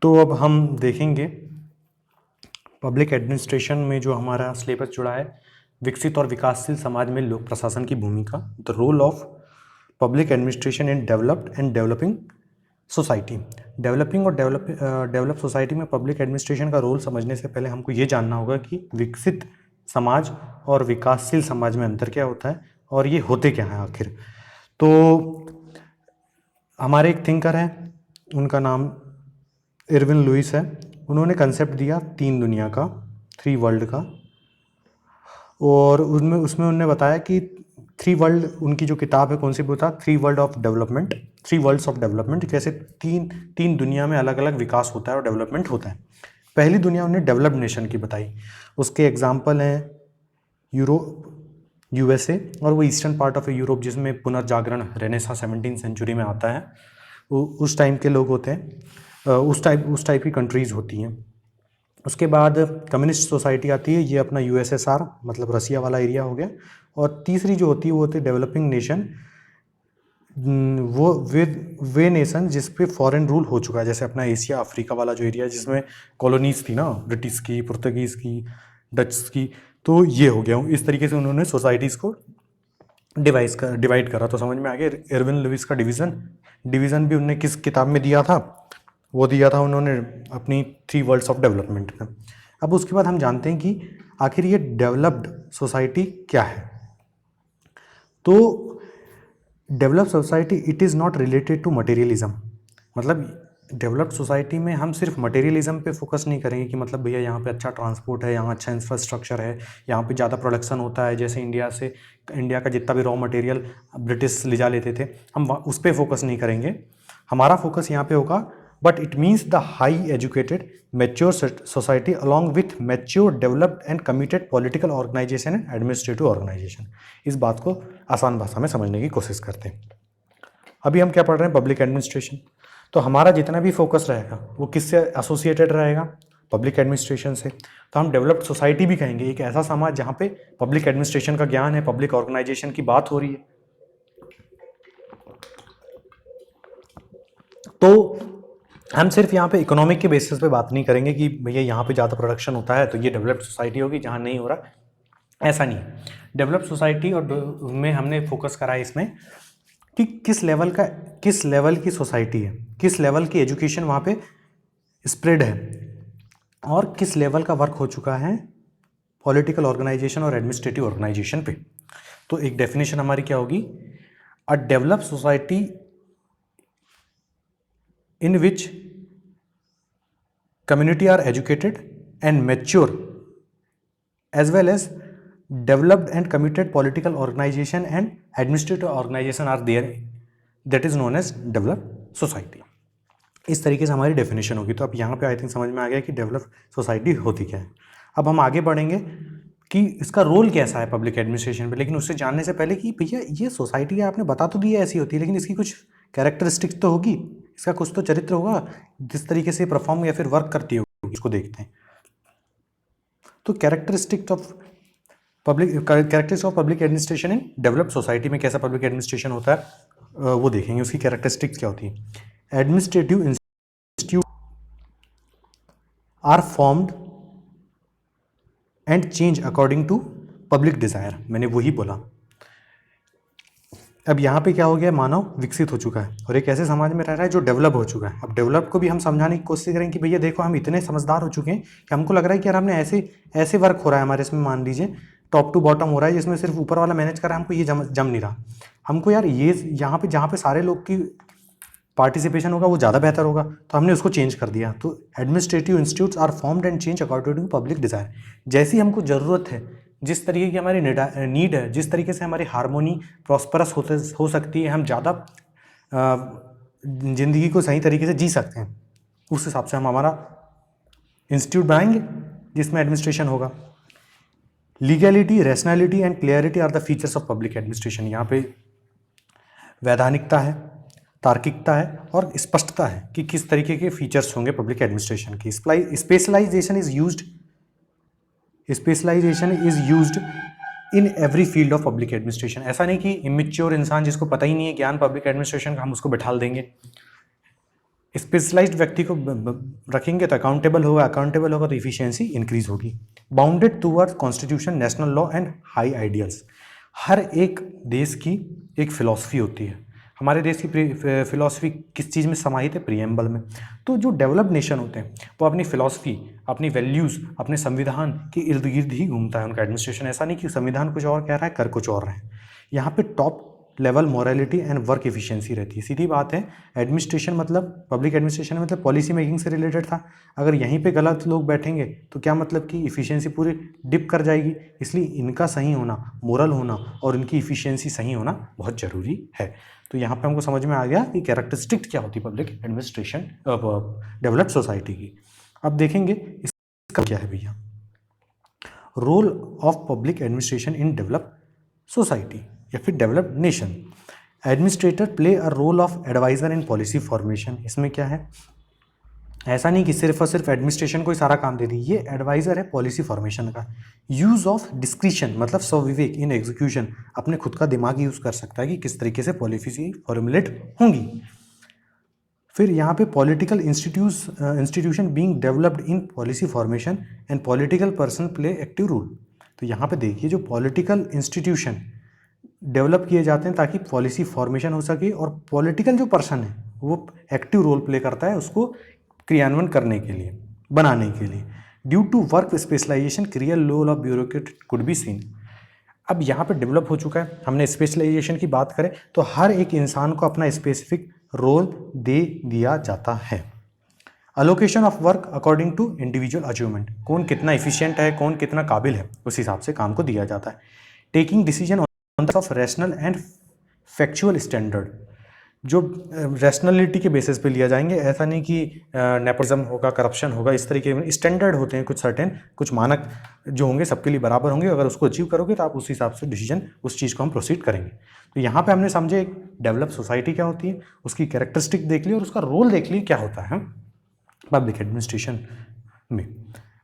तो अब हम देखेंगे पब्लिक एडमिनिस्ट्रेशन में जो हमारा सिलेबस जुड़ा है, विकसित और विकासशील समाज में लोक प्रशासन की भूमिका, the role of public administration in developed and developing society. Developing और डेवलप सोसाइटी में पब्लिक एडमिनिस्ट्रेशन का रोल समझने से पहले हमको ये जानना होगा कि विकसित समाज और विकासशील समाज में अंतर क्या होता है और ये होते क्या हैं आखिर। तो हमारे एक थिंकर हैं, उनका नाम इरविन लुइस है। उन्होंने कंसेप्ट दिया 3 दुनिया का, 3 वर्ल्ड का, और उसमें उन्होंने बताया कि 3 वर्ल्ड, उनकी जो किताब है कौन सी बता, 3 world of development, 3 worlds of development, कैसे तीन दुनिया में अलग अलग विकास होता है और डेवलपमेंट होता है। पहली दुनिया उन्हें डेवलप्ड नेशन की बताई, उसके एग्जाम्पल हैं यूरोप, यूएसए, और वो ईस्टर्न पार्ट ऑफ यूरोप जिसमें पुनर्जागरण रेनेसां 17वीं सेंचुरी में आता है, उस टाइम के लोग होते हैं, उस टाइप की कंट्रीज़ होती हैं। उसके बाद कम्युनिस्ट सोसाइटी आती है, ये अपना यूएसएसआर मतलब रसिया वाला एरिया हो गया। और तीसरी जो होती है वो होती है डेवलपिंग नेशन, वो वे नेशन जिस पे फॉरेन रूल हो चुका है, जैसे अपना एशिया अफ्रीका वाला जो एरिया जिसमें कॉलोनीज थी ना, ब्रिटिश की, पुर्तगीज़ की, डच की, तो ये हो गया। इस तरीके से उन्होंने सोसाइटीज़ को डिवाइड करा। तो समझ में आ गया इरविन लुइस का डिवीज़न भी उन्होंने किस किताब में दिया था, वो दिया था उन्होंने अपनी 3 वर्ल्ड्स ऑफ डेवलपमेंट में। अब उसके बाद हम जानते हैं कि आखिर ये डेवलप्ड सोसाइटी क्या है। तो developed society it is not related to materialism, मतलब डेवलप्ड सोसाइटी में हम सिर्फ मटेरियलिज्म पे फोकस नहीं करेंगे कि मतलब भैया यहाँ पे अच्छा ट्रांसपोर्ट है, यहाँ अच्छा इंफ्रास्ट्रक्चर है, यहाँ पे ज़्यादा प्रोडक्शन होता है, जैसे इंडिया का जितना भी रॉ मटेरियल ब्रिटिश ले जा लेते थे, हम उस पर फोकस नहीं करेंगे। हमारा फोकस यहाँ पे होगा, but it means the high educated mature society along with mature developed and committed political organisation and administrative organisation. इस बात को आसान भाषा में समझने की कोशिश करते हैं। अभी हम क्या पढ़ रहे हैं, पब्लिक एडमिनिस्ट्रेशन। तो हमारा जितना भी फोकस रहेगा वो किससे एसोसिएटेड रहेगा, पब्लिक एडमिनिस्ट्रेशन से। तो हम डेवलप्ड सोसाइटी भी कहेंगे एक ऐसा समाज जहाँ पे पब्लिक एडमिनिस्ट्रेशन का ज्ञान है, पब्लिक ऑर्गेनाइजेशन की बात हो रही है। तो हम सिर्फ यहाँ पे इकोनॉमिक के बेसिस पे बात नहीं करेंगे कि भैया यहाँ पे ज़्यादा प्रोडक्शन होता है तो ये डेवलप्ड सोसाइटी होगी, जहाँ नहीं हो रहा, ऐसा नहीं। डेवलप्ड सोसाइटी और में हमने फोकस करा है इसमें कि किस लेवल की सोसाइटी है, किस लेवल की एजुकेशन वहाँ पे स्प्रेड है, और किस लेवल का वर्क हो चुका है पॉलिटिकल ऑर्गेनाइजेशन और एडमिनिस्ट्रेटिव ऑर्गेनाइजेशन पे। तो एक डेफिनेशन हमारी क्या होगी, a developed society in which community are educated and mature as well as developed and committed political organization and administrative organization are there, that is known as developed society। इस तरीके से हमारी डेफिनेशन होगी। तो अब यहाँ पे आई थिंक समझ में आ गया कि डेवलप्ड सोसाइटी होती क्या है। अब हम आगे बढ़ेंगे कि इसका रोल कैसा है पब्लिक एडमिनिस्ट्रेशन पे, लेकिन उससे जानने से पहले कि भैया ये सोसाइटी आपने बता तो दिया ऐसी होती है, लेकिन इसकी कुछ कैरेक्टरिस्टिक्स तो होगी, इसका कुछ तो चरित्र होगा, जिस तरीके से परफॉर्म या फिर वर्क करती होगी, इसको देखते हैं। तो characteristics of public administration in developed society में कैसा पब्लिक एडमिनिस्ट्रेशन होता है वो देखेंगे, उसकी कैरेक्टरिस्टिक्स क्या होती है। Administrative institute are formed and change according to public desire, मैंने वही बोला। अब यहाँ पे क्या हो गया, मानव विकसित हो चुका है और एक ऐसे समाज में रह रहा है जो डेवलप हो चुका है। अब डेवलप को भी हम समझाने की कोशिश करें कि भैया देखो हम इतने समझदार हो चुके हैं कि हमको लग रहा है कि यार हमने ऐसे वर्क हो रहा है हमारे इसमें, मान लीजिए टॉप टू बॉटम हो रहा है जिसमें सिर्फ ऊपर वाला मैनेज कर रहा है, हमको ये जम नहीं रहा। हमको यार ये यहाँ पे जहाँ पे सारे लोग की पार्टिसिपेशन होगा वो ज़्यादा बेहतर होगा, तो हमने उसको चेंज कर दिया। तो administrative institutes are formed and change according to public desire. जैसी हमको ज़रूरत है, जिस तरीके की हमारी नीड है, जिस तरीके से हमारी हारमोनी प्रॉस्परस हो सकती है, हम ज़्यादा ज़िंदगी को सही तरीके से जी सकते हैं, उस हिसाब से हम हमारा इंस्टीट्यूट बनाएंगे जिसमें एडमिनिस्ट्रेशन होगा। Legality, rationality and clarity are the features of public administration. यहाँ पे वैधानिकता है, तार्किकता है और स्पष्टता है कि किस तरीके के फीचर्स होंगे पब्लिक एडमिनिस्ट्रेशन की। Specialization is used in every field of public administration. ऐसा नहीं कि इमेच्योर इंसान जिसको पता ही नहीं है ज्ञान पब्लिक एडमिनिस्ट्रेशन का, हम उसको बैठा देंगे। स्पेशलाइज्ड व्यक्ति को रखेंगे तो अकाउंटेबल होगा तो इफिशियंसी इंक्रीज होगी। Bounded towards constitution, national law and high ideals. हर एक देश की एक फिलॉसफी होती है। हमारे देश की फिलॉसफी किस चीज़ में समाहित है? प्रीएम्बल में। तो जो डेवलप्ड नेशन होते हैं वो अपनी फिलॉसफी, अपनी वैल्यूज़, अपने संविधान के इर्द गिर्द ही घूमता है उनका एडमिनिस्ट्रेशन। ऐसा नहीं कि संविधान कुछ और कह रहा है, कर कुछ और रहे हैं। यहाँ पे top level morality and work efficiency रहती है। सीधी बात है, एडमिनिस्ट्रेशन मतलब पब्लिक एडमिनिस्ट्रेशन मतलब पॉलिसी मेकिंग से रिलेटेड था। अगर यहीं पे गलत लोग बैठेंगे तो क्या मतलब कि इफिशिएंसी पूरी डिप कर जाएगी। इसलिए इनका सही होना, मोरल होना और इनकी इफिशिएंसी सही होना बहुत ज़रूरी है। तो यहाँ पे हमको समझ में आ गया कि कैरेक्टरिस्टिक क्या होती है पब्लिक एडमिनिस्ट्रेशन डेवलप्ड सोसाइटी की। अब देखेंगे इसका क्या है भैया, role of public administration in developed society या फिर developed nation. Administrator play a role of advisor in policy formation. इसमें क्या है, ऐसा नहीं कि सिर्फ और सिर्फ एडमिनिस्ट्रेशन को ही सारा काम दे दी, ये एडवाइजर है पॉलिसी फॉर्मेशन का। यूज ऑफ डिस्क्रिशन मतलब स्वविवेक इन एग्जीक्यूशन, अपने खुद का दिमाग यूज कर सकता है कि किस तरीके से पॉलिसी फॉर्मुलेट होंगी। फिर यहाँ पे political institution being developed in policy formation and political person play active role. तो यहाँ पे देखिए जो पॉलिटिकल इंस्टीट्यूशन डेवलप किए जाते हैं ताकि पॉलिसी फॉर्मेशन हो सके, और पॉलिटिकल जो पर्सन है वो एक्टिव रोल प्ले करता है उसको क्रियान्वयन करने के लिए, बनाने के लिए। Due to work specialization crucial role of bureaucrat could be seen. अब यहाँ पे डेवलप हो चुका है, हमने स्पेशलाइजेशन की बात करें तो हर एक इंसान को अपना स्पेसिफिक रोल दे दिया जाता है। Allocation of work according to individual achievement, कौन कितना एफिशिएंट है, कौन कितना काबिल है, उस हिसाब से काम को दिया जाता है। Taking decision on off rational and factual standard, जो रैशनलिटी के बेसिस पे लिया जाएंगे। ऐसा नहीं कि नेपोटिज्म होगा, करप्शन होगा, इस तरीके के स्टैंडर्ड होते हैं कुछ सर्टेन, कुछ मानक जो होंगे सबके लिए बराबर होंगे। अगर उसको अचीव करोगे तो आप उस हिसाब से डिसीजन, उस चीज़ को हम प्रोसीड करेंगे। तो यहाँ पे हमने समझे एक डेवलप सोसाइटी क्या होती है, उसकी कैरेक्टरिस्टिक देख ली और उसका रोल देख ली क्या होता है पब्लिक एडमिनिस्ट्रेशन में।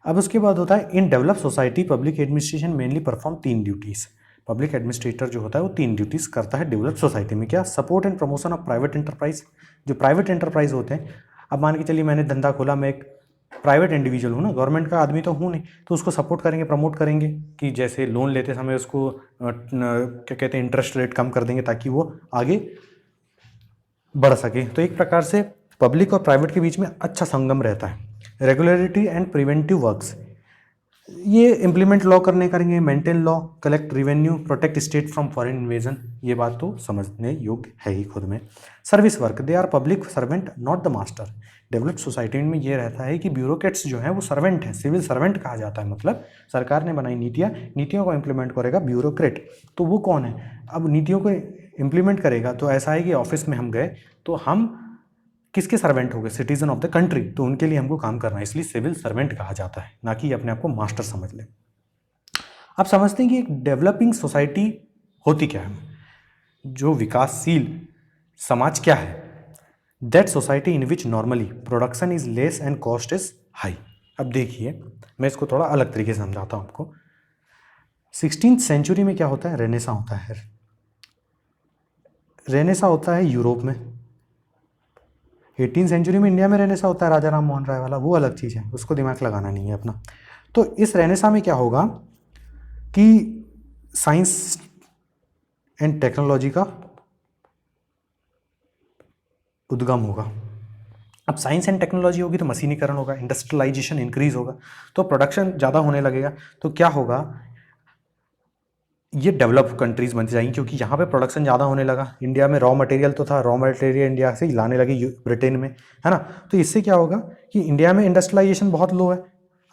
अब उसके बाद होता है इन develop society public administration mainly perform 3 duties. Public administrator जो होता है वो 3 ड्यूटीज़ करता है डेवलप सोसाइटी में। क्या? Support and promotion of private enterprise. जो प्राइवेट एंटरप्राइज होते हैं, अब मान के चलिए मैंने धंधा खोला, मैं एक प्राइवेट इंडिविजुअल हूँ ना, गवर्नमेंट का आदमी तो हूँ नहीं, तो उसको सपोर्ट करेंगे, प्रमोट करेंगे कि जैसे लोन लेते समय उसको क्या कहते हैं, इंटरेस्ट रेट कम कर देंगे ताकि वो आगे बढ़ सके। तो एक प्रकार से पब्लिक और प्राइवेट के बीच में अच्छा संगम रहता है। रेगुलरिटी एंड प्रिवेंटिव वर्क्स, ये इम्प्लीमेंट लॉ करने करेंगे, maintain law, collect revenue, protect state from foreign invasion, ये बात तो समझने योग्य है ही खुद में। Service work, they are public servant not the master. Developed society में ये रहता है कि ब्यूरोक्रेट्स जो हैं वो सर्वेंट हैं, सिविल सर्वेंट कहा जाता है। मतलब सरकार ने बनाई नीतियों को इम्प्लीमेंट करेगा ब्यूरोक्रेट। तो वो कौन है? अब नीतियों को इम्प्लीमेंट करेगा तो ऐसा है कि ऑफिस में हम गए तो हम किसके सर्वेंट हो गए? सिटीजन ऑफ द कंट्री, तो उनके लिए हमको काम करना है, इसलिए सिविल सर्वेंट कहा जाता है, ना कि अपने आप को मास्टर समझ ले। आप समझते हैं कि एक डेवलपिंग सोसाइटी होती क्या है, जो विकासशील समाज क्या है? That society in which normally production is less and cost is high. अब देखिए मैं इसको थोड़ा अलग तरीके से समझाता हूँ आपको। 16th सेंचुरी में क्या होता है? रेनेसा होता है। रेनेसा होता है यूरोप में। 18th सेंचुरी में इंडिया में रेनेसा होता है, राजा राम मोहन राय वाला, वो अलग चीज़ है, उसको दिमाग लगाना नहीं है अपना। तो इस रेनेसा में क्या होगा कि साइंस एंड टेक्नोलॉजी का उद्गम होगा। अब साइंस एंड टेक्नोलॉजी होगी तो मशीनीकरण होगा, इंडस्ट्रियलाइजेशन इंक्रीज होगा, तो प्रोडक्शन ज़्यादा होने लगेगा। तो क्या होगा, ये डेवलप कंट्रीज बन जाएंगी क्योंकि यहाँ पे प्रोडक्शन ज़्यादा होने लगा। इंडिया में रॉ मटेरियल तो था, रॉ मटेरियल इंडिया से ही लाने लगे ब्रिटेन में, है ना। तो इससे क्या होगा कि इंडिया में इंडस्ट्रियलाइजेशन बहुत लो है।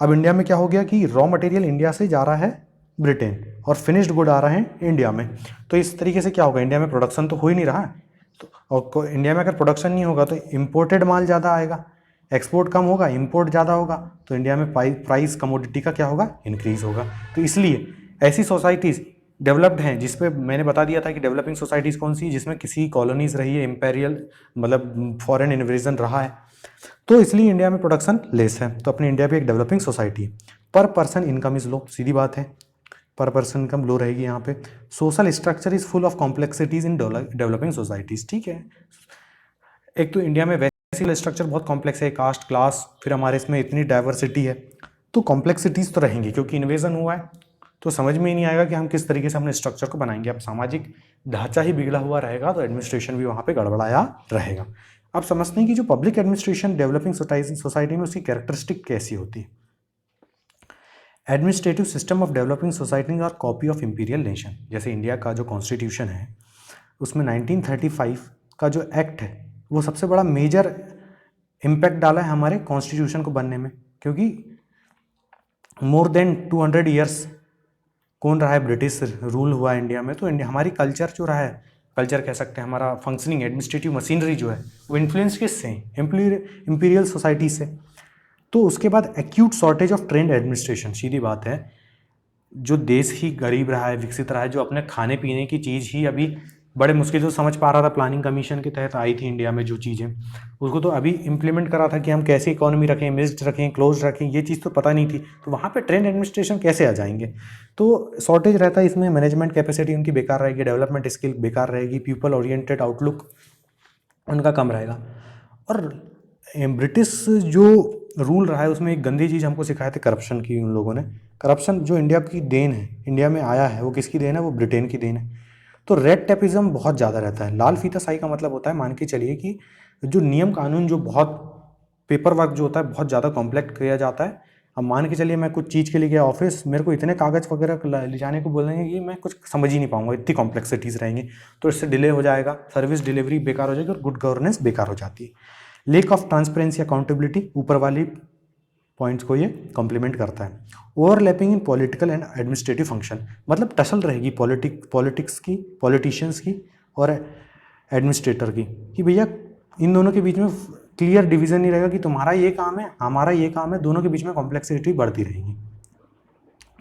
अब इंडिया में क्या हो गया कि रॉ मटेरियल इंडिया से जा रहा है ब्रिटेन और फिनिश्ड गुड आ रहे हैं इंडिया में। तो इस तरीके से क्या होगा, इंडिया में प्रोडक्शन तो हो ही नहीं रहा है। तो और इंडिया में अगर प्रोडक्शन नहीं होगा तो इम्पोर्टेड माल ज़्यादा आएगा, एक्सपोर्ट कम होगा, इम्पोर्ट ज़्यादा होगा, तो इंडिया में प्राइस कमोडिटी का क्या होगा, इंक्रीज होगा। तो इसलिए ऐसी सोसाइटीज़ डेवलप्ड हैं जिस पे मैंने बता दिया था कि डेवलपिंग सोसाइटीज़ कौन सी, जिसमें किसी कॉलोनीज रही है, इम्पेरियल मतलब फॉरेन इन्वेजन रहा है, तो इसलिए इंडिया में प्रोडक्शन लेस है। तो अपनी इंडिया भी एक डेवलपिंग सोसाइटी है। पर पर्सन इनकम इज लो, सीधी बात है, पर पर्सन इनकम लो रहेगी यहाँ पे। Social structure is full of complexities in developing societies. ठीक है, एक तो इंडिया में स्ट्रक्चर बहुत कॉम्प्लेक्स है, कास्ट क्लास, फिर हमारे इसमें इतनी डाइवर्सिटी है, तो कॉम्प्लेक्सिटीज़ तो रहेंगी क्योंकि इन्वेजन हुआ है, तो समझ में ही नहीं आएगा कि हम किस तरीके से अपने स्ट्रक्चर को बनाएंगे। अब सामाजिक ढांचा ही बिगड़ा हुआ रहेगा तो एडमिनिस्ट्रेशन भी वहाँ पे गड़बड़ाया रहेगा। अब समझते हैं कि जो पब्लिक एडमिनिस्ट्रेशन डेवलपिंग सोसाइटी में उसकी कैरेक्टरिस्टिक कैसी होती है। Administrative system of developing society are copy of imperial nation. जैसे इंडिया का जो कॉन्स्टिट्यूशन है उसमें 1935 का जो एक्ट है वो सबसे बड़ा मेजर इम्पैक्ट डाला है हमारे कॉन्स्टिट्यूशन को बनने में, क्योंकि मोर देन 200 ईयर्स कौन रहा है, ब्रिटिश रूल हुआ है इंडिया में, तो इंडिया हमारी कल्चर जो रहा है, कल्चर कह सकते हैं, हमारा फंक्शनिंग एडमिनिस्ट्रेटिव मशीनरी जो है वो इन्फ्लुएंस किससे है, इंपीरियल सोसाइटी से। तो उसके बाद acute shortage of trained administration, सीधी बात है, जो देश ही गरीब रहा है, विकसित रहा है, जो अपने खाने पीने की चीज़ ही अभी बड़े मुश्किल से समझ पा रहा था, प्लानिंग कमीशन के तहत आई थी इंडिया में जो चीज़ें, उसको तो अभी इम्प्लीमेंट करा था कि हम कैसे इकोनॉमी रखें, मिक्स्ड रखें, क्लोज रखें, ये चीज़ तो पता नहीं थी, तो वहाँ पे ट्रेंड एडमिनिस्ट्रेशन कैसे आ जाएंगे। तो शॉर्टेज रहता है इसमें, मैनेजमेंट कैपेसिटी उनकी बेकार रहेगी, डेवलपमेंट स्किल बेकार रहेगी, पीपल ओरिएंटेड आउटलुक उनका कम रहेगा। और ब्रिटिश जो रूल रहा है उसमें एक गंदी चीज़ हमको सिखाई थी करप्शन की उन लोगों ने। करप्शन जो इंडिया की देन है, इंडिया में आया है, वो किसकी देन है, वो ब्रिटेन की देन है। तो रेड टेपिज्म बहुत ज़्यादा रहता है। लाल फीताशाही का मतलब होता है, मान के चलिए कि जो नियम कानून जो बहुत पेपर वर्क जो होता है बहुत ज़्यादा कॉम्प्लेक्स किया जाता है। अब मान के चलिए मैं कुछ चीज़ के लिए गया ऑफिस, मेरे को इतने कागज़ वगैरह ले जाने को बोलेंगे कि मैं कुछ समझ ही नहीं पाऊंगा, इतनी कॉम्प्लेक्सिटीज़ रहेंगी, तो इससे डिले हो जाएगा, सर्विस डिलीवरी बेकार हो जाएगी और गुड गवर्नेंस बेकार हो जाती है। लेक ऑफ ट्रांसपेरेंसी अकाउंटेबिलिटी ऊपर वाली पॉइंट्स को ये कॉम्प्लीमेंट करता है। Overlapping in political and administrative function, मतलब टसल रहेगी पॉलिटिक्स की, पॉलिटिशियंस की और एडमिनिस्ट्रेटर की, कि भैया इन दोनों के बीच में क्लियर डिवीजन नहीं रहेगा कि तुम्हारा ये काम है, हमारा ये काम है, दोनों के बीच में कॉम्प्लेक्सिटी बढ़ती रहेगी।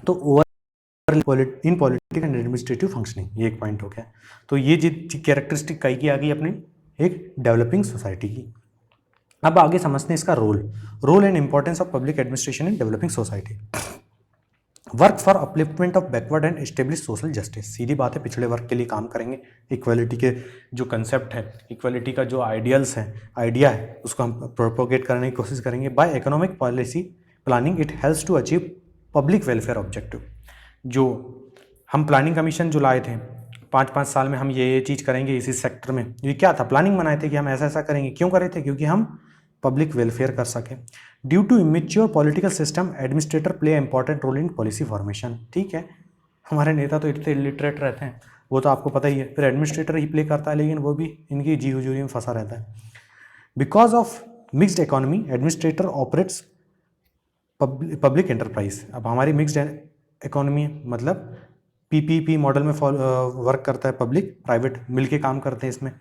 तो over in political and administrative functioning, ये एक पॉइंट हो गया। तो ये कैरेक्टरिस्टिक कई की आ गई अपनी एक डेवलपिंग सोसाइटी की। अब आगे समझते हैं इसका role and importance of public administration in developing society. Work for upliftment of backward and establish social justice, सीधी बात है, पिछड़े वर्ग के लिए काम करेंगे। इक्वालिटी के जो कंसेप्ट है, इक्वालिटी का जो आइडियल्स है, आइडिया है, उसको हम प्रोपोगेट करने की कोशिश करेंगे। By economic policy planning it helps to achieve public welfare objective. जो हम प्लानिंग कमीशन जो लाए थे 5-5 साल में हम ये चीज़ करेंगे इसी सेक्टर में, ये क्या था, प्लानिंग बनाए थे कि हम ऐसा ऐसा करेंगे। क्यों करे थे, क्योंकि हम पब्लिक वेलफेयर कर सकें। Due to immature political system administrator play important role in policy formation. ठीक है, हमारे नेता तो इतने इलिटरेट रहते हैं, वो तो आपको पता ही है, फिर एडमिनिस्ट्रेटर ही प्ले करता है, लेकिन वो भी इनकी जी हुजूरी में फंसा रहता है। Because of mixed economy administrator operates public enterprise. अब हमारी मिक्सड इकोनॉमी है, मतलब पीपीपी मॉडल में वर्क करता है, पब्लिक प्राइवेट मिलके काम करते हैं इसमें।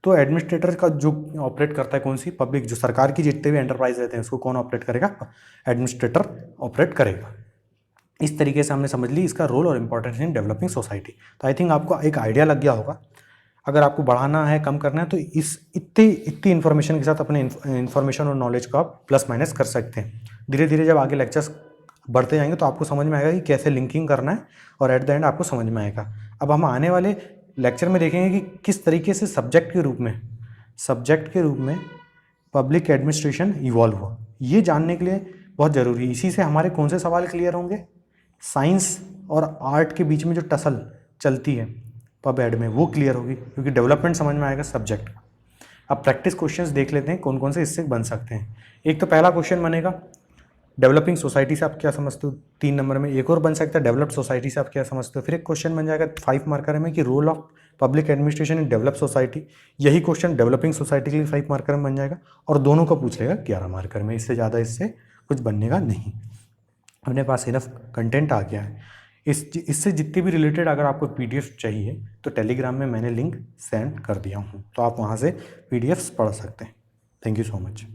तो एडमिनिस्ट्रेटर का जो ऑपरेट करता है कौन सी, पब्लिक, जो सरकार की जितने भी एंटरप्राइज रहते हैं उसको कौन ऑपरेट करेगा, एडमिनिस्ट्रेटर ऑपरेट करेगा। इस तरीके से हमने समझ ली इसका रोल और इम्पोर्टेंस इन डेवलपिंग सोसाइटी। तो आई थिंक आपको एक आइडिया लग गया होगा। अगर आपको बढ़ाना है, कम करना है, तो इस इतनी इन्फॉर्मेशन के साथ अपने इन्फॉर्मेशन और नॉलेज को आप प्लस माइनस कर सकते हैं। धीरे धीरे जब आगे लेक्चर्स बढ़ते जाएंगे तो आपको समझ में आएगा कि कैसे लिंकिंग करना है, और एट द एंड आपको समझ में आएगा। अब हम आने वाले लेक्चर में देखेंगे कि किस तरीके से सब्जेक्ट के रूप में पब्लिक एडमिनिस्ट्रेशन इवॉल्व हुआ। ये जानने के लिए बहुत ज़रूरी है। इसी से हमारे कौन से सवाल क्लियर होंगे, साइंस और आर्ट के बीच में जो टसल चलती है पब एड में, वो क्लियर होगी, क्योंकि डेवलपमेंट समझ में आएगा सब्जेक्ट। अब प्रैक्टिस क्वेश्चंस देख लेते हैं कौन कौन से इससे बन सकते हैं। एक तो पहला क्वेश्चन बनेगा, डेवलपिंग सोसाइटी से आप क्या समझते हो, 3 नंबर में। एक और बन सकता है, डेवलप्ड सोसाइटी से आप क्या समझते हो। फिर एक क्वेश्चन बन जाएगा 5 मार्कर में कि role of public administration in develop society. यही क्वेश्चन डेवलपिंग सोसाइटी के लिए 5 मार्कर में बन जाएगा, और दोनों को पूछ लेगा 11 मार्कर में। इससे ज़्यादा इससे कुछ बनने का नहीं। अपने पास इनफ कंटेंट आ गया है। इससे जितने भी रिलेटेड अगर आपको पीडीएफ चाहिए तो टेलीग्राम में मैंने लिंक सेंड कर दिया हूँ, तो आप वहाँ से पीडीएफ्स पढ़ सकते हैं। Thank you so much.